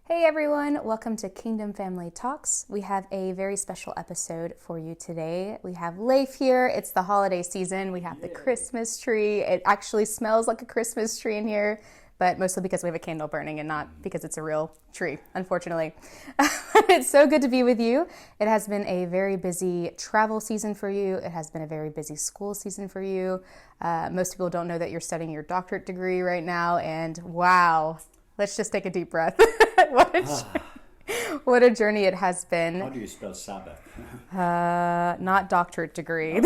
Hey everyone, welcome to Kingdom Family Talks. We have a very special episode for you today. We have Leif here. It's the holiday season. We have the Christmas tree. It actually smells like a Christmas tree in here, but mostly because we have a candle burning and not because it's a real tree, unfortunately. It's so good to be with you. It has been a very busy travel season for you. It has been a very busy school season for you. Most people don't know that you're studying your doctorate degree right now, and wow, let's just take a deep breath. What a journey it has been. How do you spell Sabbath? Not doctorate degree.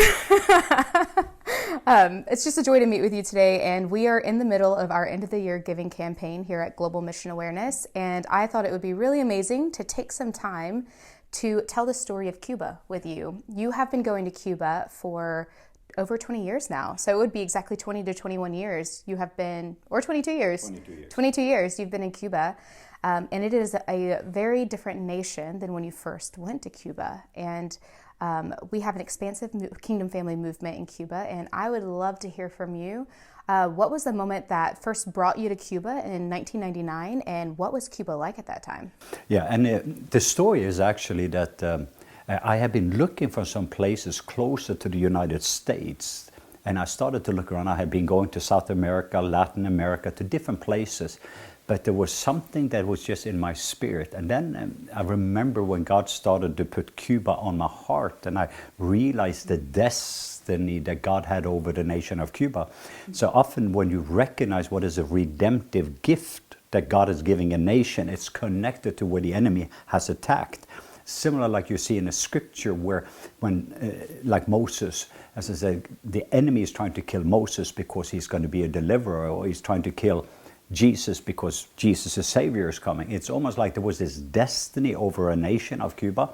It's just a joy to meet with you today, and we are in the middle of our end of the year giving campaign here at Global Mission Awareness, and I thought it would be really amazing to take some time to tell the story of Cuba with you. You have been going to Cuba for over 20 years now. So it would be exactly 20 to 21 years you have been, or 22 years. 22 years. 22 years you've been in Cuba. And it is a very different nation than when you first went to Cuba. And we have an expansive kingdom family movement in Cuba. And I would love to hear from you. What was the moment that first brought you to Cuba in 1999? And what was Cuba like at that time? Yeah, and the story is actually that I have been looking for some places closer to the United States, and I started to look around. I had been going to South America, Latin America, to different places, but there was something that was just in my spirit. And then I remember when God started to put Cuba on my heart, and I realized the destiny that God had over the nation of Cuba. So often when you recognize what is a redemptive gift that God is giving a nation, it's connected to where the enemy has attacked. Similar like you see in the scripture where when, like Moses, as I said, the enemy is trying to kill Moses because he's going to be a deliverer, or he's trying to kill Jesus because Jesus' Savior is coming. It's almost like there was this destiny over a nation of Cuba.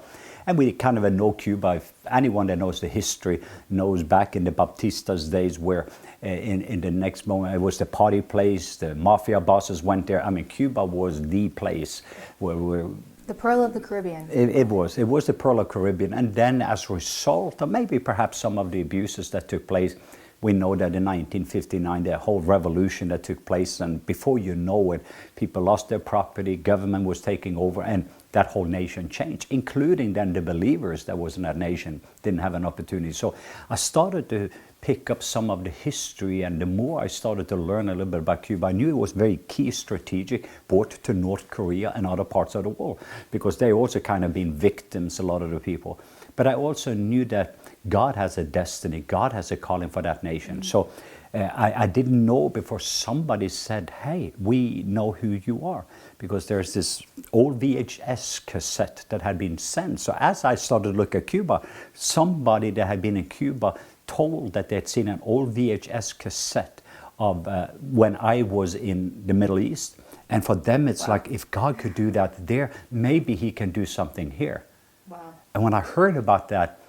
And we kind of know Cuba. If anyone that knows the history knows back in the Baptistas days where in the next moment it was the party place, the mafia bosses went there. I mean, Cuba was the place where The Pearl of the Caribbean. It was the Pearl of the Caribbean. And then as a result of maybe perhaps some of the abuses that took place, we know that in 1959, the whole revolution that took place, and before you know it, people lost their property, government was taking over, and that whole nation changed, including then the believers that was in that nation didn't have an opportunity. So I started to pick up some of the history, and the more I started to learn a little bit about Cuba, I knew it was very key strategic, both to North Korea and other parts of the world, because they also kind of been victims, a lot of the people. But I also knew that God has a destiny, God has a calling for that nation. Mm-hmm. So I didn't know before somebody said, hey, we know who you are, because there's this old VHS cassette that had been sent. So as I started to look at Cuba, somebody that had been in Cuba told that they'd seen an old VHS cassette of when I was in the Middle East. And for them, it's like, if God could do that there, maybe he can do something here. Wow. And when I heard about that,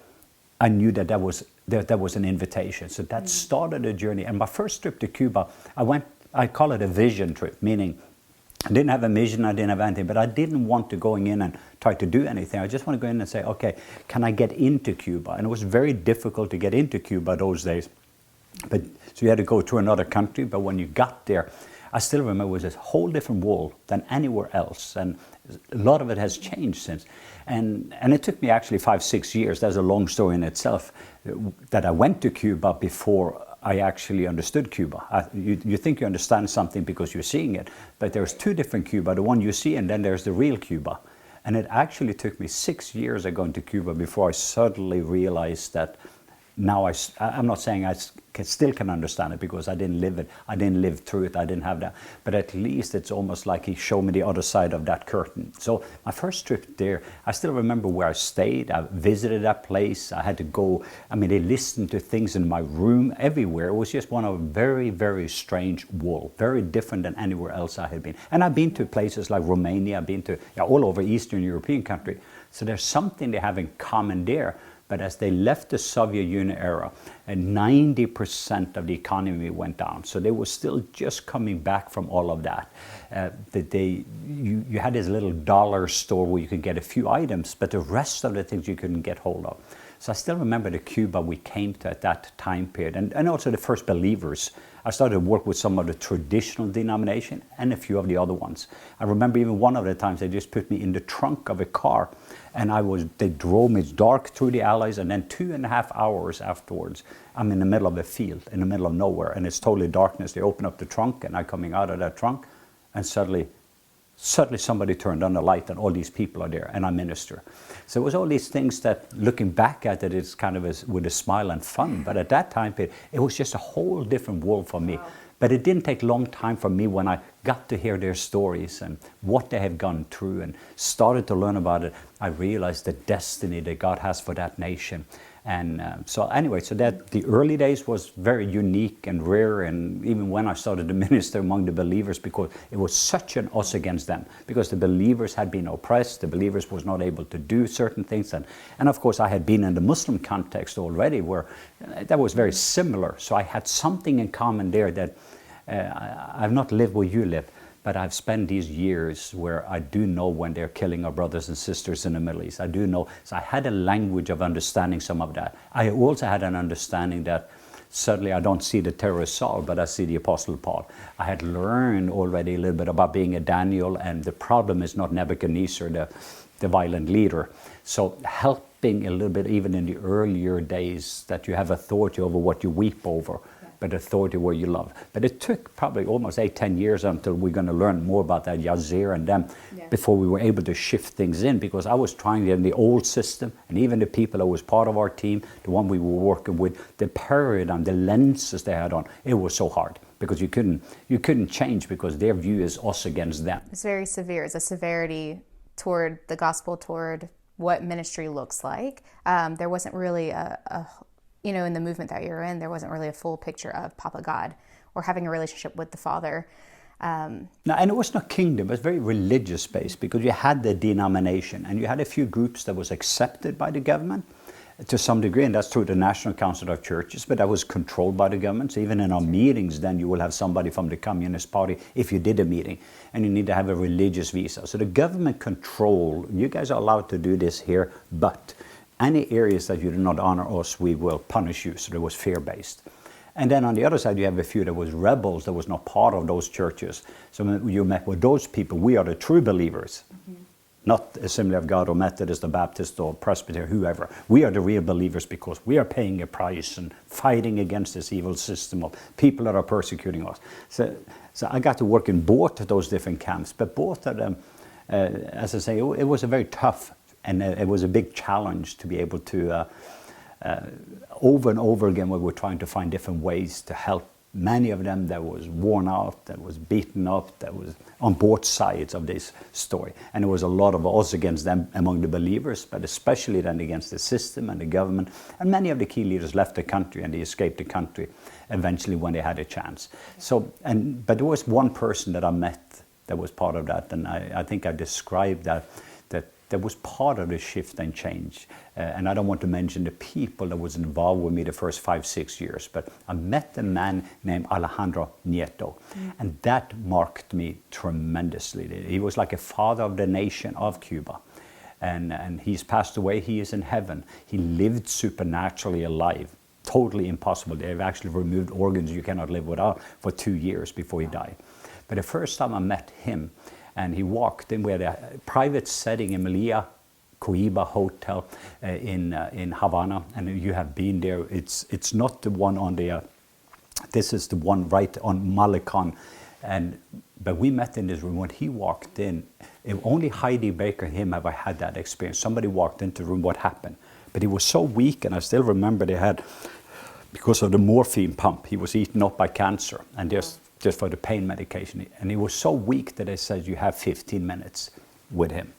I knew that that was an invitation. So that started a journey. And my first trip to Cuba, I call it a vision trip, meaning I didn't have a mission, I didn't have anything, but I didn't want to going in and try to do anything. I just want to go in and say, okay, can I get into Cuba? And it was very difficult to get into Cuba those days. So you had to go to another country, but when you got there, I still remember it was a whole different world than anywhere else. And a lot of it has changed since. And it took me actually 5-6 years, that's a long story in itself, that I went to Cuba before I actually understood Cuba. You think you understand something because you're seeing it, but there's two different Cuba, the one you see and then there's the real Cuba. And it actually took me 6 years of going to Cuba before I suddenly realized that now I'm not saying I still can understand it because I didn't live it, I didn't live through it, I didn't have that. But at least it's almost like he showed me the other side of that curtain. So my first trip there, I still remember where I stayed. I visited that place. I had to go, I mean, they listened to things in my room, everywhere. It was just one of a very, very strange world, very different than anywhere else I had been. And I've been to places like Romania, I've been to all over Eastern European country. So there's something they have in common there. But as they left the Soviet Union era, 90% of the economy went down. So they were still just coming back from all of that. You had this little dollar store where you could get a few items, but the rest of the things you couldn't get hold of. So I still remember the Cuba we came to at that time period, and also the first believers I started to work with some of the traditional denomination and a few of the other ones. I remember even one of the times they just put me in the trunk of a car, and they drove me dark through the alleys, and then 2.5 hours afterwards, I'm in the middle of a field, in the middle of nowhere, and it's totally darkness. They open up the trunk, and I'm coming out of that trunk, and suddenly somebody turned on the light, and all these people are there, and I minister. So it was all these things that, looking back at it, it's kind of with a smile and fun. But at that time, it was just a whole different world for me. Wow. But it didn't take long time for me when I got to hear their stories and what they have gone through and started to learn about it. I realized the destiny that God has for that nation. And so that the early days was very unique and rare, and even when I started to minister among the believers, because it was such an us against them, because the believers had been oppressed, the believers was not able to do certain things, and of course I had been in the Muslim context already where that was very similar, so I had something in common there that I've not lived where you live, but I've spent these years where I do know when they're killing our brothers and sisters in the Middle East. I do know. So I had a language of understanding some of that. I also had an understanding that certainly I don't see the terrorist Saul, but I see the Apostle Paul. I had learned already a little bit about being a Daniel, and the problem is not Nebuchadnezzar, the violent leader. So helping a little bit even in the earlier days that you have authority over what you weep over, but authority where you love. But it took probably almost 8-10 years until we're going to learn more about that, Yazir and them, before we were able to shift things in, because I was trying in the old system, and even the people that was part of our team, the one we were working with, the paradigm, the lenses they had on, it was so hard, because you couldn't change, because their view is us against them. It's very severe. It's a severity toward the gospel, toward what ministry looks like. There wasn't really in the movement that you're in, there wasn't really a full picture of Papa God or having a relationship with the Father. And it was not kingdom, it was very religious based, because you had the denomination and you had a few groups that was accepted by the government to some degree, and that's through the National Council of Churches, but that was controlled by the government. So even in our meetings, then you will have somebody from the Communist Party if you did a meeting, and you need to have a religious visa. So the government control, you guys are allowed to do this here, but any areas that you do not honor us, we will punish you. So it was fear-based. And then on the other side, you have a few that was rebels, that was not part of those churches. So when you met with those people, we are the true believers, not Assembly of God or Methodist or Baptist or Presbyterian, whoever. We are the real believers because we are paying a price and fighting against this evil system of people that are persecuting us. So I got to work in both of those different camps, but both of them, as I say, it was a very tough, and it was a big challenge to be able to, over and over again, we were trying to find different ways to help many of them that was worn out, that was beaten up, that was on both sides of this story. And there was a lot of us against them among the believers, but especially then against the system and the government. And many of the key leaders left the country, and they escaped the country eventually when they had a chance. But there was one person that I met that was part of that, and I think I described that was part of the shift and change. And I don't want to mention the people that was involved with me the first 5-6 years, but I met a man named Alejandro Nieto, and that marked me tremendously. He was like a father of the nation of Cuba, and he's passed away. He is in heaven. He lived supernaturally alive, totally impossible. They've actually removed organs you cannot live without for 2 years before he died. But the first time I met him, and he walked in, we had a private setting in Melia Coiba Hotel in Havana, and you have been there. It's not the one on the, this is the one right on Malecon. But we met in this room. When he walked in, only Heidi Baker and him have I had that experience. Somebody walked into the room, what happened? But he was so weak, and I still remember they had, because of the morphine pump, he was eaten up by cancer, and just for the pain medication. And he was so weak that they said, you have 15 minutes with him.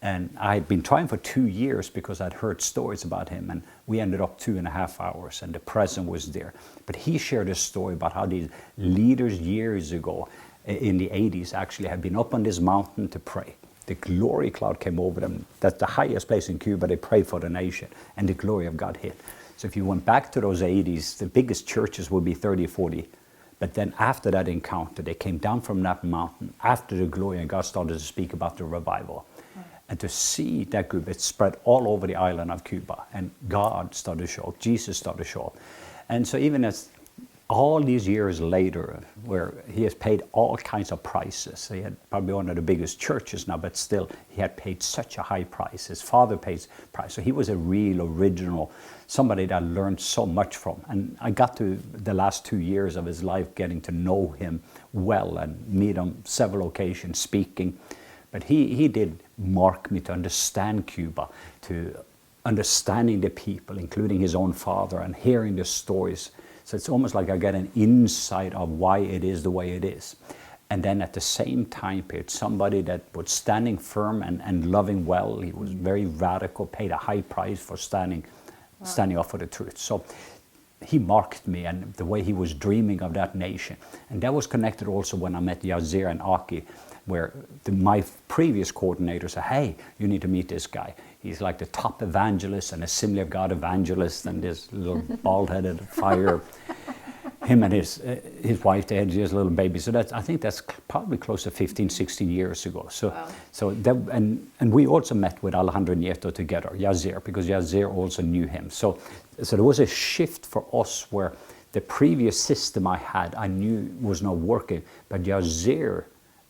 And I had been trying for 2 years because I'd heard stories about him, and we ended up 2.5 hours, and the presence was there. But he shared a story about how these leaders years ago, in the 80s, actually had been up on this mountain to pray. The glory cloud came over them. That's the highest place in Cuba. They prayed for the nation, and the glory of God hit. So if you went back to those 80s, the biggest churches would be 30, 40. But then after that encounter, they came down from that mountain after the glory, and God started to speak about the revival. And to see that group, it spread all over the island of Cuba, and God started to show up, Jesus started to show up. And so even as all these years later, where he has paid all kinds of prices. He had probably one of the biggest churches now, but still, he had paid such a high price. His father paid price. So he was a real original, somebody that I learned so much from. And I got to the last 2 years of his life getting to know him well and meet on several occasions speaking. But he did mark me to understand Cuba, to understanding the people, including his own father, and hearing the stories. So it's almost like I get an insight of why it is the way it is. And then at the same time period, somebody that was standing firm and loving well. He was very radical, paid a high price for standing up for the truth. So he marked me, and the way he was dreaming of that nation. And that was connected also when I met Yazir and Aki, where my previous coordinator said, hey, you need to meet this guy. He's like the top evangelist and Assembly of God evangelist, and this little bald-headed fire. Him and his wife, they had just a little baby. So I think that's probably close to 15, 16 years ago. So, wow. And we also met with Alejandro Nieto together, Yazir, because Yazir also knew him. So there was a shift for us where the previous system I had, I knew was not working. But Yazir,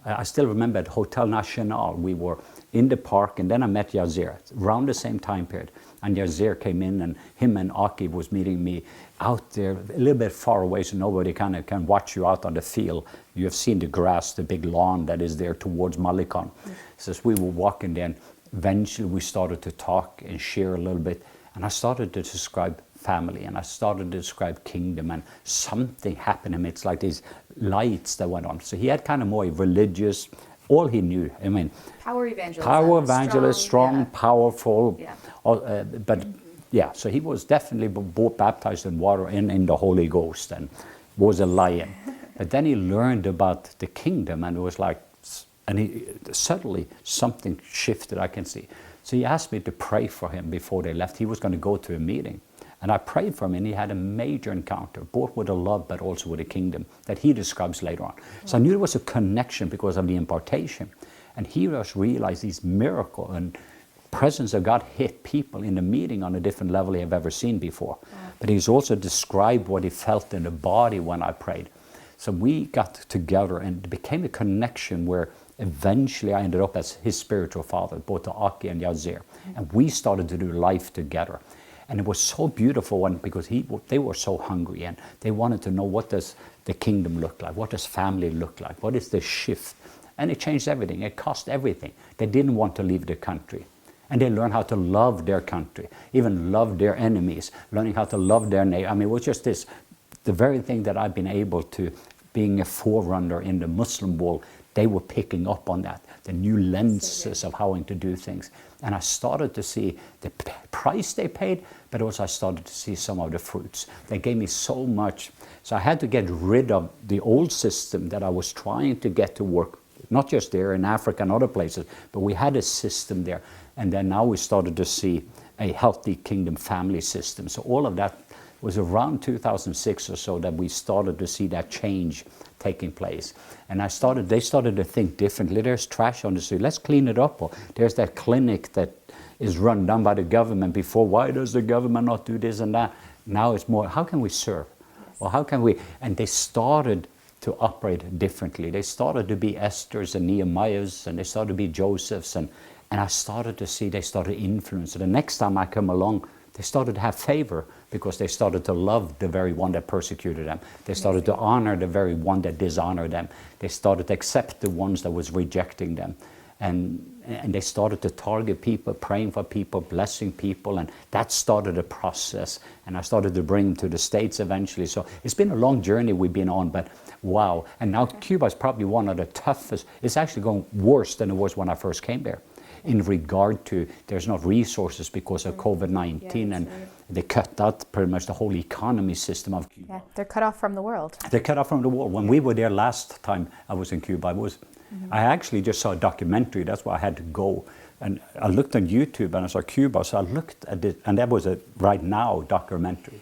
I still remember at Hotel Nacional, we were in the park, and then I met Yazir around the same time period. And Yazir came in, and him and Aki was meeting me out there a little bit far away, so nobody kind of can watch you out on the field. You have seen the grass, the big lawn that is there towards Malikon. So as we were walking there, eventually we started to talk and share a little bit. And I started to describe family, and I started to describe kingdom, and something happened to him. It's like these lights that went on. So he had kind of more religious, all he knew. I mean, power evangelist. Power evangelist, strong, yeah. Powerful. Yeah. But yeah, so he was definitely both baptized in water and in the Holy Ghost, and was a lion. But then he learned about the kingdom, and it was like, suddenly something shifted, I can see. So he asked me to pray for him before they left. He was going to go to a meeting. And I prayed for him, and he had a major encounter, both with the love but also with the kingdom, that he describes later on. So I knew there was a connection because of the impartation. And he just realized these miracles and presence of God hit people in the meeting on a different level he have ever seen before. But he's also described what he felt in the body when I prayed. So we got together, and it became a connection where eventually I ended up as his spiritual father, both to Aki and Yazir. And we started to do life together. And it was so beautiful because they were so hungry, and they wanted to know, what does the kingdom look like? What does family look like? What is the shift? And it changed everything. It cost everything. They didn't want to leave the country. And they learned how to love their country, even love their enemies, learning how to love their neighbor. I mean, it was just the very thing that I've been able to, being a forerunner in the Muslim world, they were picking up on that, the new lenses of how to do things. And I started to see the price they paid, but also I started to see some of the fruits. They gave me so much. So I had to get rid of the old system that I was trying to get to work, not just there in Africa and other places, but we had a system there. And then now we started to see a healthy kingdom family system. So all of that was around 2006 or so that we started to see that change taking place. And they started to think differently. There's trash on the street, let's clean it up. Or there's that clinic that is run down by the government before. Why does the government not do this and that? Now it's more, how can we serve? Or how can we? And they started to operate differently. They started to be Esther's and Nehemiah's, and they started to be Joseph's. And I started to see they started to influence. So the next time I come along, they started to have favor because they started to love the very one that persecuted them. They started to honor the very one that dishonored them. They started to accept the ones that was rejecting them. And they started to target people, praying for people, blessing people, and that started a process. And I started to bring them to the States eventually. So it's been a long journey we've been on, but wow. And now Cuba is probably one of the toughest. It's actually going worse than it was when I first came there, in regard to there's not resources because of COVID-19, and they cut out pretty much the whole economy system of Cuba. Yeah, they're cut off from the world. They're cut off from the world. When we were there last time I was in Cuba, I actually just saw a documentary. That's why I had to go. And I looked on YouTube and I saw Cuba, so I looked at it, and that was a Right Now documentary.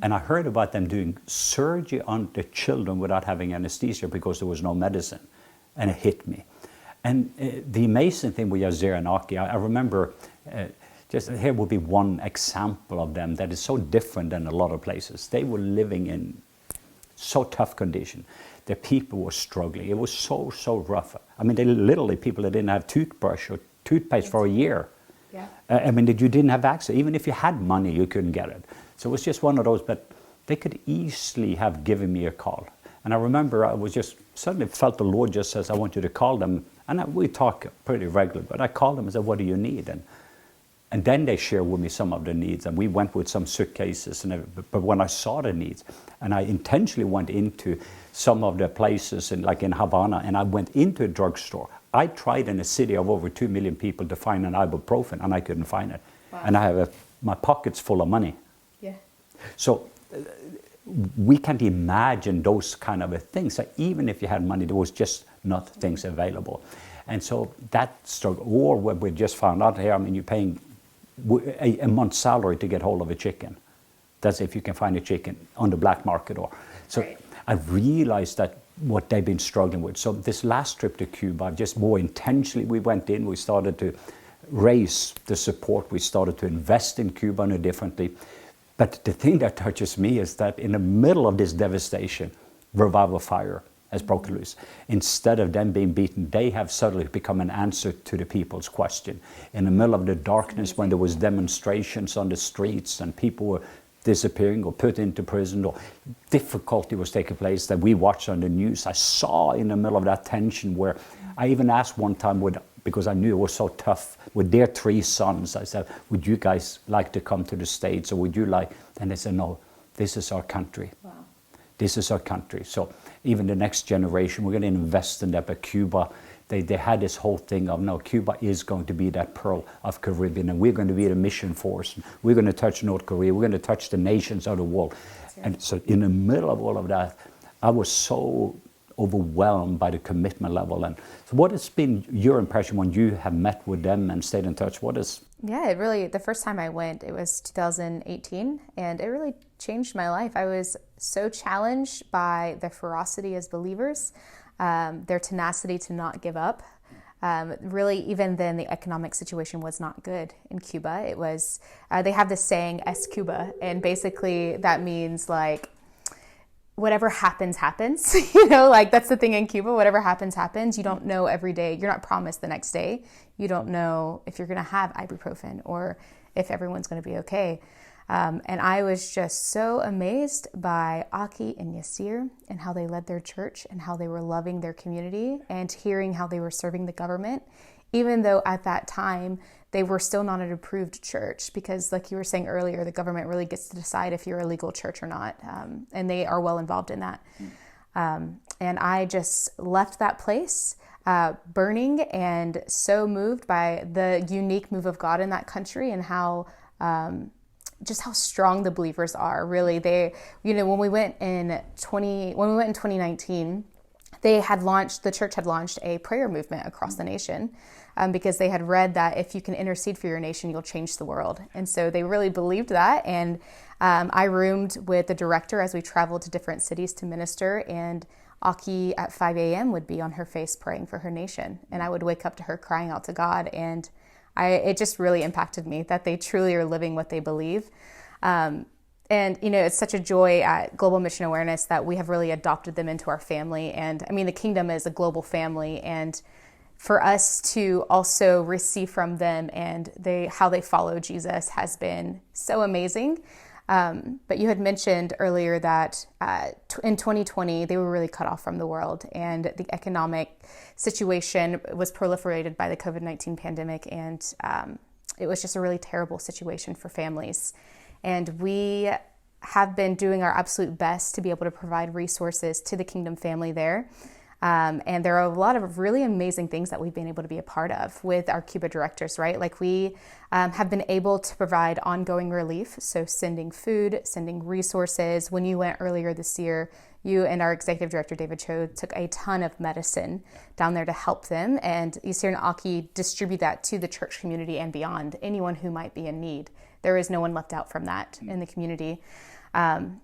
And I heard about them doing surgery on the children without having anesthesia because there was no medicine. And it hit me. And the amazing thing with Yazir and Aki, I remember, just here would be one example of them that is so different than a lot of places. They were living in so tough condition. The people were struggling. It was so rough. I mean, they literally, people that didn't have toothbrush or toothpaste for a year. Yeah. I mean, that you didn't have access. Even if you had money, you couldn't get it. So it was just one of those, but they could easily have given me a call. And I remember I was just, suddenly felt the Lord just says, I want you to call them. And we talk pretty regularly, but I called them and said, what do you need? And then they shared with me some of the needs, and we went with some suitcases. But when I saw the needs, and I intentionally went into some of the places, like in Havana, and I went into a drugstore. I tried in a city of over 2 million people to find an ibuprofen, and I couldn't find it. Wow. And I have my pockets full of money. Yeah. So we can't imagine those kind of things. So even if you had money, there was just not things available. And so that struggle, or what we just found out here, I mean, you're paying a month's salary to get hold of a chicken. That's if you can find a chicken on the black market. So right. I realized that what they've been struggling with. So this last trip to Cuba, just more intentionally, we went in, we started to raise the support, we started to invest in Cuba in a differently. But the thing that touches me is that in the middle of this devastation, revival fire has broken loose. Instead of them being beaten, they have suddenly become an answer to the people's question. In the middle of the darkness, when there was demonstrations on the streets and people were disappearing or put into prison, or difficulty was taking place that we watched on the news, I saw in the middle of that tension where I even asked one time, because I knew it was so tough, with their 3 sons, I said, would you guys like to come to the States, or would you like? And they said, no, this is our country. Wow. This is our country. So even the next generation, we're going to invest in that. But Cuba, they had this whole thing of, no, Cuba is going to be that pearl of Caribbean, and we're going to be the mission force. We're going to touch North Korea. We're going to touch the nations of the world. Right. And so in the middle of all of that, I was so overwhelmed by the commitment level. And so what has been your impression when you have met with them and stayed in touch? Yeah, it really, the first time I went, it was 2018, and it really changed my life. I was so challenged by their ferocity as believers, their tenacity to not give up. Really, even then, the economic situation was not good in Cuba. It was, they have this saying, "Es Cuba," and basically that means like, whatever happens, happens. Like that's the thing in Cuba, whatever happens, happens. You don't know every day. You're not promised the next day. You don't know if you're going to have ibuprofen or if everyone's going to be okay. And I was just so amazed by Aki and Yasir and how they led their church and how they were loving their community and hearing how they were serving the government, even though at that time they were still not an approved church, because like you were saying earlier, the government really gets to decide if you're a legal church or not. And they are well involved in that. And I just left that place burning and so moved by the unique move of God in that country and how just how strong the believers are. Really, they, when we went in 2019, the church had launched a prayer movement across the nation because they had read that if you can intercede for your nation, you'll change the world. And so they really believed that. And I roomed with the director as we traveled to different cities to minister. And Aki at 5 a.m. would be on her face praying for her nation. And I would wake up to her crying out to God. And it just really impacted me that they truly are living what they believe. And, it's such a joy at Global Mission Awareness that we have really adopted them into our family. And I mean, the kingdom is a global family. And for us to also receive from them and how they follow Jesus has been so amazing. But you had mentioned earlier that in 2020, they were really cut off from the world, and the economic situation was proliferated by the COVID-19 pandemic. And it was just a really terrible situation for families. And we have been doing our absolute best to be able to provide resources to the Kingdom family there. And there are a lot of really amazing things that we've been able to be a part of with our Cuba directors, right? Like we have been able to provide ongoing relief. So sending food, sending resources. When you went earlier this year, you and our executive director, David Cho, took a ton of medicine down there to help them. And Yasir and Aki distribute that to the church community and beyond, anyone who might be in need. There is no one left out from that in the community. And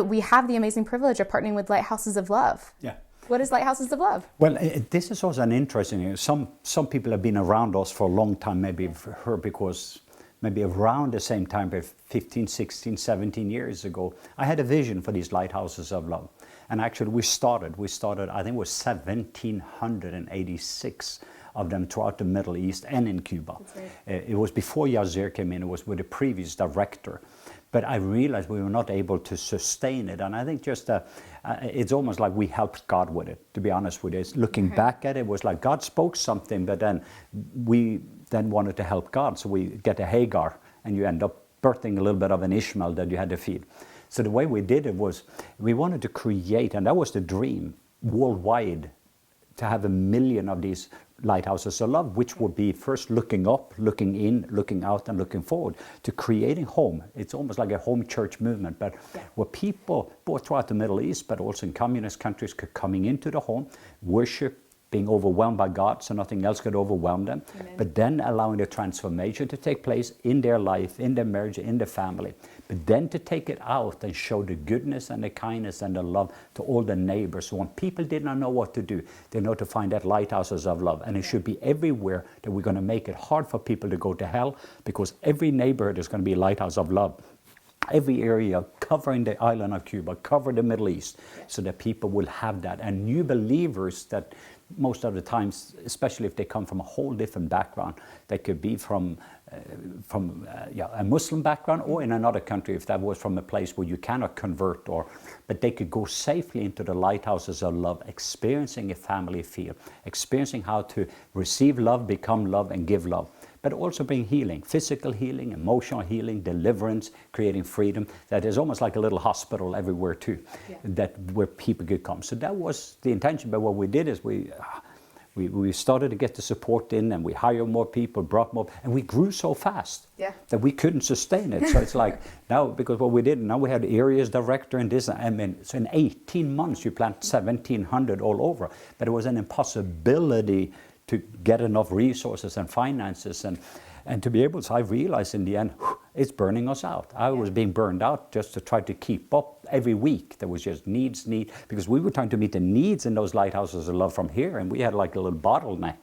we have the amazing privilege of partnering with Lighthouses of Love. Yeah. What is Lighthouses of Love? Well, this is also an interesting thing. Some people have been around us for a long time, maybe for her, because maybe around the same time, 15, 16, 17 years ago, I had a vision for these Lighthouses of Love. And actually we started, I think it was 1,786 of them throughout the Middle East and in Cuba. Right. It was before Yazir came in, it was with the previous director. But I realized we were not able to sustain it. And I think just it's almost like we helped God with it, to be honest with you. Looking back at it, it was like God spoke something, but then we then wanted to help God. So we get a Hagar, and you end up birthing a little bit of an Ishmael that you had to feed. So the way we did it was we wanted to create, and that was the dream, worldwide, to have 1 million of these lighthouses of love, which would be first looking up, looking in, looking out, and looking forward to creating home. It's almost like a home church movement, but where people, both throughout the Middle East, but also in communist countries, could coming into the home, worship, being overwhelmed by God, so nothing else could overwhelm them, but then allowing the transformation to take place in their life, in their marriage, in their family, but then to take it out and show the goodness and the kindness and the love to all the neighbors. So when people did not know what to do, they know to find that lighthouses of love, and it should be everywhere, that we're going to make it hard for people to go to hell, because every neighborhood is going to be a lighthouse of love. Every area covering the island of Cuba, cover the Middle East, so that people will have that. And new believers that most of the times, especially if they come from a whole different background, they could be from a Muslim background, or in another country, if that was from a place where you cannot convert, but they could go safely into the lighthouses of love, experiencing a family feel, experiencing how to receive love, become love, and give love. But also bring healing, physical healing, emotional healing, deliverance, creating freedom. That is almost like a little hospital everywhere too, where people could come. So that was the intention. But what we did is we started to get the support in, and we hired more people, brought more, and we grew so fast that we couldn't sustain it. So it's like now, because what we did, now we had areas director and this. I mean, so in 18 months you plant 1,700 all over. But it was an impossibility to get enough resources and finances, and to be able to, I realized in the end, it's burning us out. I was being burned out just to try to keep up every week. There was just need, because we were trying to meet the needs in those lighthouses of love from here, and we had like a little bottleneck,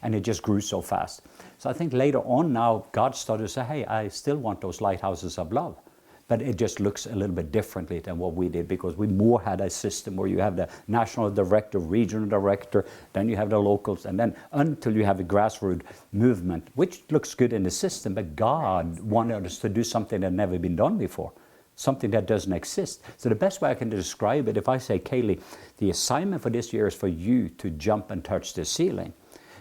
and it just grew so fast. So I think later on now, God started to say, hey, I still want those lighthouses of love. But it just looks a little bit differently than what we did, because we more had a system where you have the national director, regional director, then you have the locals, and then until you have a grassroots movement, which looks good in the system, but God wanted us to do something that had never been done before, something that doesn't exist. So the best way I can describe it, if I say, Kaylee, the assignment for this year is for you to jump and touch the ceiling.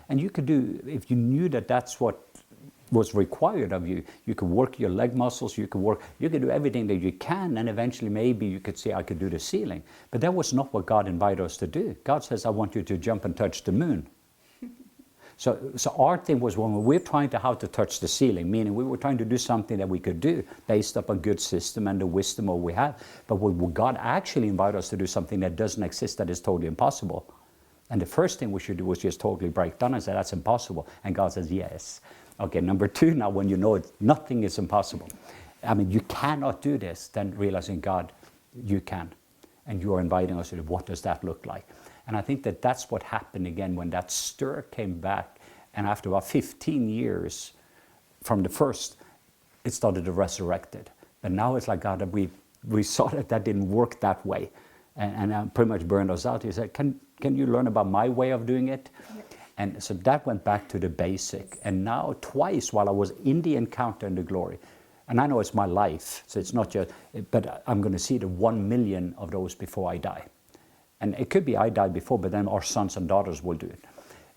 And you could do, if you knew that that's what was required of you, you could work your leg muscles, you could do everything that you can, and eventually maybe you could say, I could do the ceiling. But that was not what God invited us to do. God says, I want you to jump and touch the moon. So our thing was, when we're trying to how to touch the ceiling, meaning we were trying to do something that we could do based upon a good system and the wisdom of what we have. But what God actually invited us to do something that doesn't exist, that is totally impossible. And the first thing we should do was just totally break down and say, that's impossible. And God says, yes. Okay, number two, now when you know nothing is impossible, I mean, you cannot do this, then realizing, God, you can. And you are inviting us to do, what does that look like? And I think that that's what happened again when that stir came back. And after about 15 years from the first, it started to resurrect it. But now it's like, God, we saw that didn't work that way. And pretty much burned us out. He said, can you learn about my way of doing it? And so that went back to the basic. And now twice while I was in the encounter and the glory, and I know it's my life, so it's not just, but I'm going to see the 1 million of those before I die. And it could be I die before, but then our sons and daughters will do it.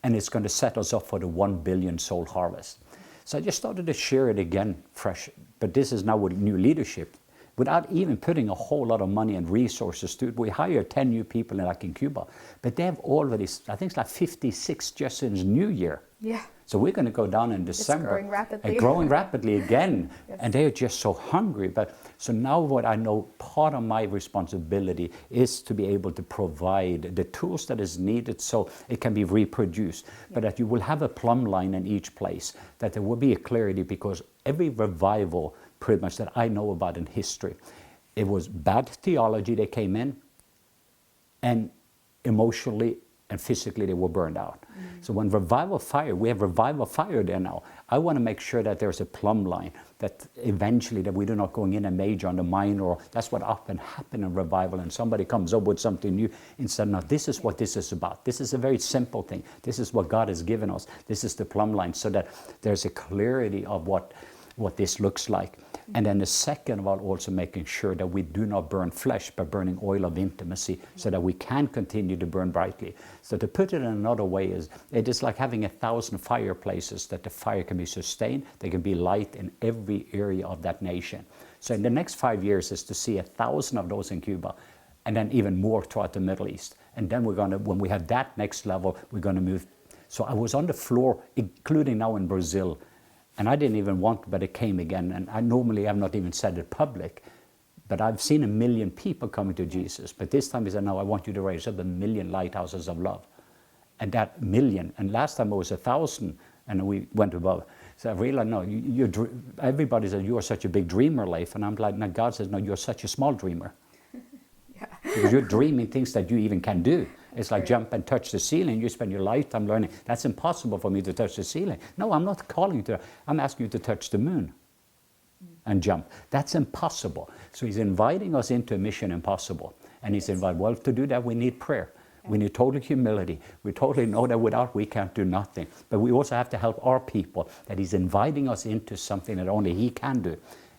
And it's going to set us up for the 1 billion soul harvest. So I just started to share it again fresh. But this is now with new leadership. Without even putting a whole lot of money and resources to it. We hired 10 new people like in Cuba. But they have already, I think it's like 56 just since New Year. Yeah. So we're going to go down in December. It's growing rapidly. And growing rapidly again. Yes. And they are just so hungry. But so now what I know, part of my responsibility is to be able to provide the tools that is needed so it can be reproduced. But that you will have a plumb line in each place. That there will be a clarity, because every revival pretty much that I know about in history, it was bad theology that came in, and emotionally and physically they were burned out. So when revival fire, we have revival fire there now. I want to make sure that there's a plumb line, that eventually that we're not going in a major on the minor. That's what often happens in revival, and somebody comes up with something new. Instead, no, this is what this is about. This is a very simple thing. This is what God has given us. This is the plumb line, so that there's a clarity of what this looks like. And then the second of all, also making sure that we do not burn flesh, but burning oil of intimacy, so that we can continue to burn brightly. So to put it in another way, it is like having 1,000 fireplaces, that the fire can be sustained, they can be light in every area of that nation. So in the next 5 years is to see 1,000 of those in Cuba, and then even more throughout the Middle East. And then we're going to, when we have that next level, we're going to move. So I was on the floor, including now in Brazil, and I didn't even want, but it came again. And I normally have not even said it public, but I've seen 1 million people coming to Jesus. But this time he said, no, I want you to raise up 1 million lighthouses of love. And that million, and last time it was 1,000, and we went above. So I realized, no, everybody said, you are such a big dreamer, Leif. And I'm like, no, God says, no, you're such a small dreamer. Yeah. Because you're dreaming things that you even can do. It's like jump and touch the ceiling. You spend your lifetime learning. That's impossible for me to touch the ceiling. No, I'm not calling you to. I'm asking you to touch the moon and jump. That's impossible. So he's inviting us into a mission impossible. And he's invited, well, to do that, we need prayer. We need total humility. We totally know that without we can't do nothing. But we also have to help our people, that he's inviting us into something that only he can do.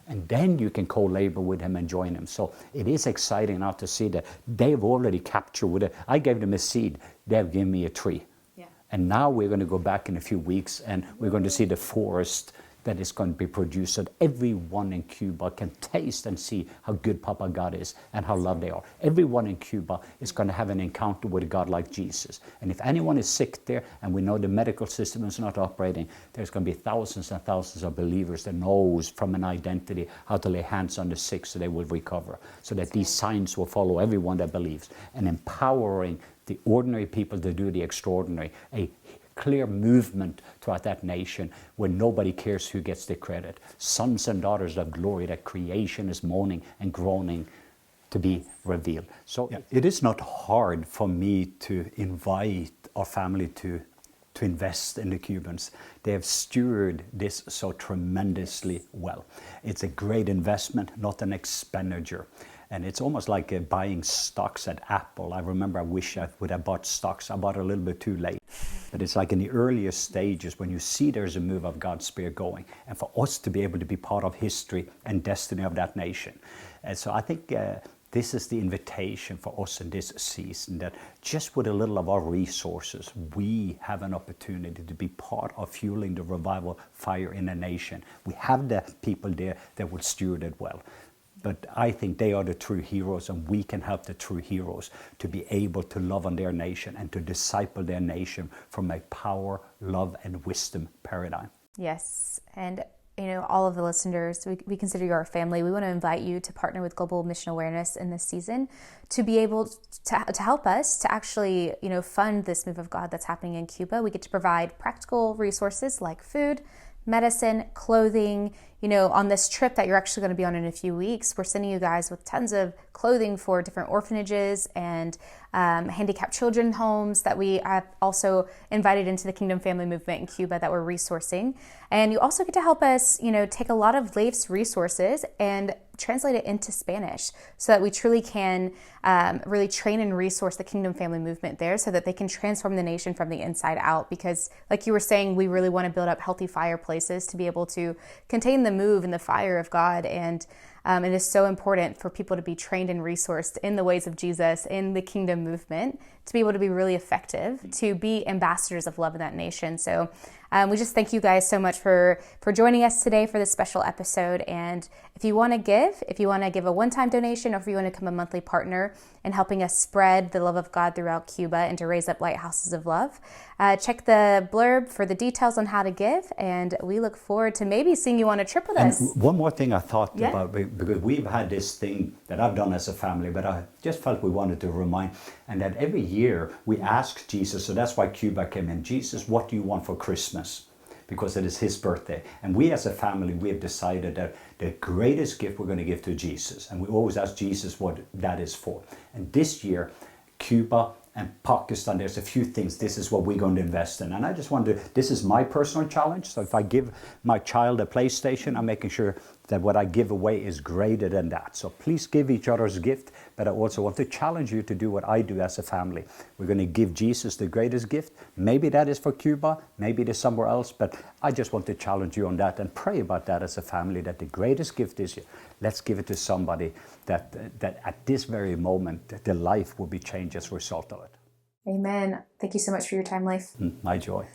And then you can co-labor with him and join him. So it is exciting now to see that they've already captured with it. I gave them a seed, they've given me a tree. Yeah. And now we're going to go back in a few weeks and we're going to see the forest that is going to be produced, so that everyone in Cuba can taste and see how good Papa God is and how loved they are. Everyone in Cuba is going to have an encounter with a God like Jesus. And if anyone is sick there, and we know the medical system is not operating, there's going to be thousands and thousands of believers that knows from an identity how to lay hands on the sick so they will recover. So that these signs will follow everyone that believes, and empowering the ordinary people to do the extraordinary. A clear movement throughout that nation where nobody cares who gets the credit. Sons and daughters of glory, that creation is moaning and groaning to be revealed. So it is not hard for me to invite our family to invest in the Cubans. They have stewarded this so tremendously well. It's a great investment, not an expenditure. And it's almost like buying stocks at Apple. I remember I wish I would have bought stocks. I bought a little bit too late. But it's like in the earliest stages when you see there's a move of God's Spirit going. And for us to be able to be part of history and destiny of that nation. And so I think this is the invitation for us in this season, that just with a little of our resources, we have an opportunity to be part of fueling the revival fire in a nation. We have the people there that will steward it well. But I think they are the true heroes, and we can help the true heroes to be able to love on their nation and to disciple their nation from a power, love, and wisdom paradigm. Yes, and all of the listeners, we consider you our family. We want to invite you to partner with Global Mission Awareness in this season to be able to help us to actually, fund this move of God that's happening in Cuba. We get to provide practical resources like food, medicine, clothing. On this trip that you're actually going to be on in a few weeks, we're sending you guys with tons of clothing for different orphanages and handicapped children homes that we have also invited into the Kingdom Family movement in Cuba that we're resourcing. And you also get to help us, take a lot of Leif's resources and translate it into Spanish so that we truly can really train and resource the Kingdom Family movement there so that they can transform the nation from the inside out. Because like you were saying, we really want to build up healthy fireplaces to be able to contain the move and the fire of God. And it is so important for people to be trained and resourced in the ways of Jesus, in the kingdom movement, to be able to be really effective, to be ambassadors of love in that nation. So we just thank you guys so much for joining us today for this special episode. And if you want to give a one-time donation, or if you want to become a monthly partner in helping us spread the love of God throughout Cuba and to raise up lighthouses of love, check the blurb for the details on how to give. And we look forward to maybe seeing you on a trip with us. One more thing I thought about, because we've had this thing that I've done as a family, but I just felt we wanted to remind, and that every year we ask Jesus, so that's why Cuba came in, Jesus, what do you want for Christmas? Because it is his birthday. And we as a family, we have decided that the greatest gift we're going to give to Jesus, and we always ask Jesus what that is for. And this year, Cuba and Pakistan, there's a few things, this is what we're going to invest in. And I just wonder, this is my personal challenge. So if I give my child a PlayStation, I'm making sure that what I give away is greater than that. So please give each other's gift, but I also want to challenge you to do what I do as a family. We're going to give Jesus the greatest gift. Maybe that is for Cuba, maybe it is somewhere else, but I just want to challenge you on that and pray about that as a family, that the greatest gift is, let's give it to somebody that at this very moment, their life will be changed as a result of it. Amen. Thank you so much for your time, Leif. My joy.